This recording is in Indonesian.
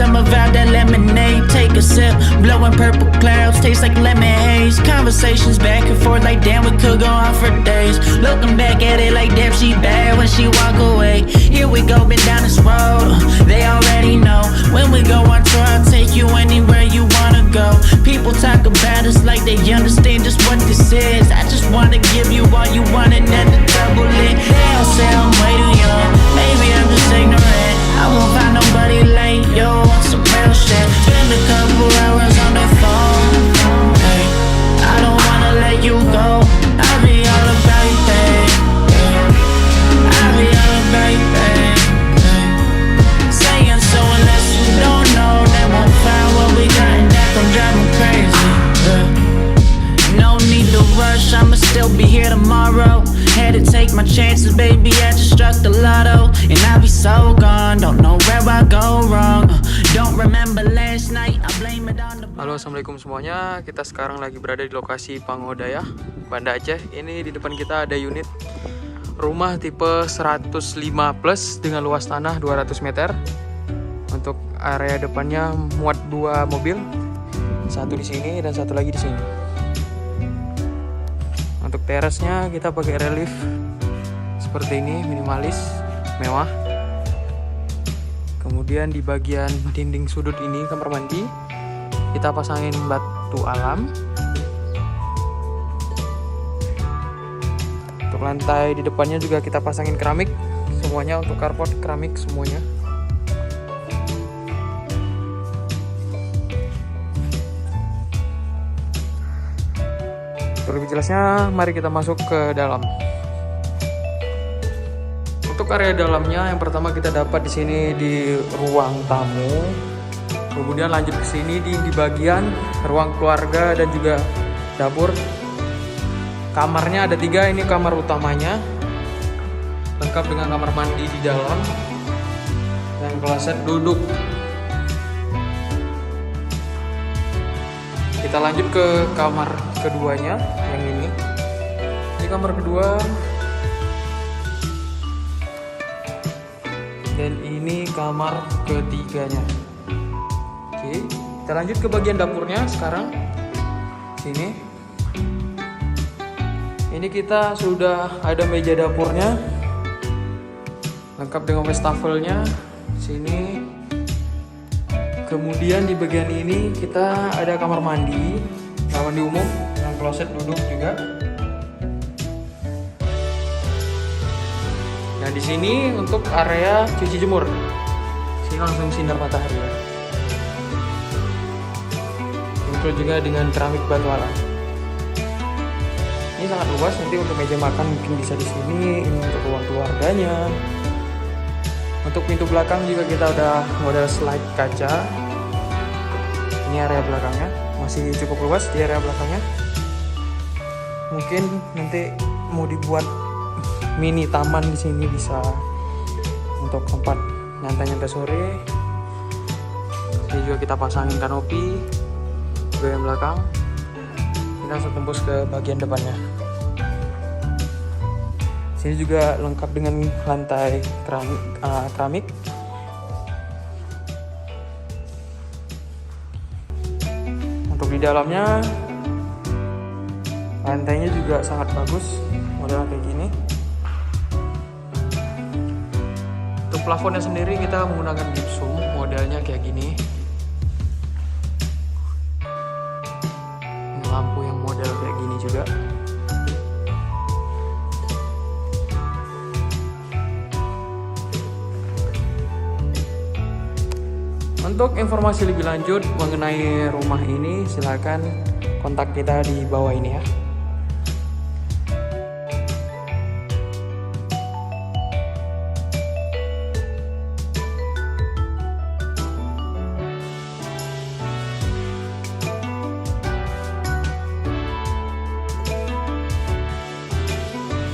I'm about that lemonade. Take a sip, blowing purple clouds, taste like lemon haze. Conversations back and forth like damn, we could go on for days. Looking back at it like damn, she bad when she walk away. Here we go, been down this road. They already know when we go on tour, I'll take you anywhere you wanna go. People talk about us like they understand just what this is. I just wanna give you all you want and then the double it. They all say I'm way too young, maybe I'm just ignorant. I won't find nobody like you on some real shit. Spend a couple hours on the phone, hey. I don't wanna let you go. I'll be all about you, babe. I'll be all about you, babe. Saying so unless you don't know, they won't find what we got and that gon' drive me crazy. No need to rush, I'ma still be here tomorrow. Had to take my chances, baby, I just struck the lotto. And I'll be so gone, don't know where I go wrong. Don't remember last night, I blame it on the... Halo, assalamualaikum semuanya. Kita sekarang lagi berada di lokasi Pangodaya, Banda Aceh. Ini di depan kita ada unit rumah tipe 105 plus dengan luas tanah 200 meter. Untuk area depannya muat 2 mobil, satu di sini dan satu lagi di sini. Untuk terasnya kita pakai relief seperti ini, minimalis, mewah. Kemudian di bagian dinding sudut ini kamar mandi kita pasangin batu alam. Untuk lantai di depannya juga kita pasangin keramik, semuanya untuk carport keramik semuanya. Untuk lebih jelasnya, mari kita masuk ke dalam. Untuk area dalamnya, yang pertama kita dapat di sini di ruang tamu. Kemudian lanjut ke sini di bagian ruang keluarga dan juga dapur. Kamarnya ada 3, ini kamar utamanya, lengkap dengan kamar mandi di dalam dan kloset duduk. Kita lanjut ke kamar keduanya, yang ini. Ini kamar kedua. Dan ini kamar ketiganya. Oke, kita lanjut ke bagian dapurnya sekarang. Sini. Ini kita sudah ada meja dapurnya, lengkap dengan wastafelnya. Sini. Kemudian di bagian ini kita ada kamar mandi umum dengan kloset duduk juga. Nah di sini untuk area cuci jemur, sini langsung sinar matahari ya. Include juga dengan keramik batu alam. Ini sangat luas, nanti untuk meja makan mungkin bisa di sini. Ini untuk ruang keluarganya. Untuk pintu belakang juga kita udah model slide kaca. Ini area belakangnya masih cukup luas di area belakangnya. Mungkin nanti mau dibuat mini taman di sini bisa untuk tempat nyantai-nyantai sore. Ini juga kita pasangin kanopi di bagian belakang. Kita langsung tembus ke bagian depannya. Sini juga lengkap dengan lantai keramik. Untuk di dalamnya lantainya juga sangat bagus, modelnya kayak gini. Untuk plafonnya sendiri kita menggunakan gypsum, modelnya kayak gini. Lampu yang model kayak gini juga. Untuk informasi lebih lanjut mengenai rumah ini, silakan kontak kita di bawah ini ya.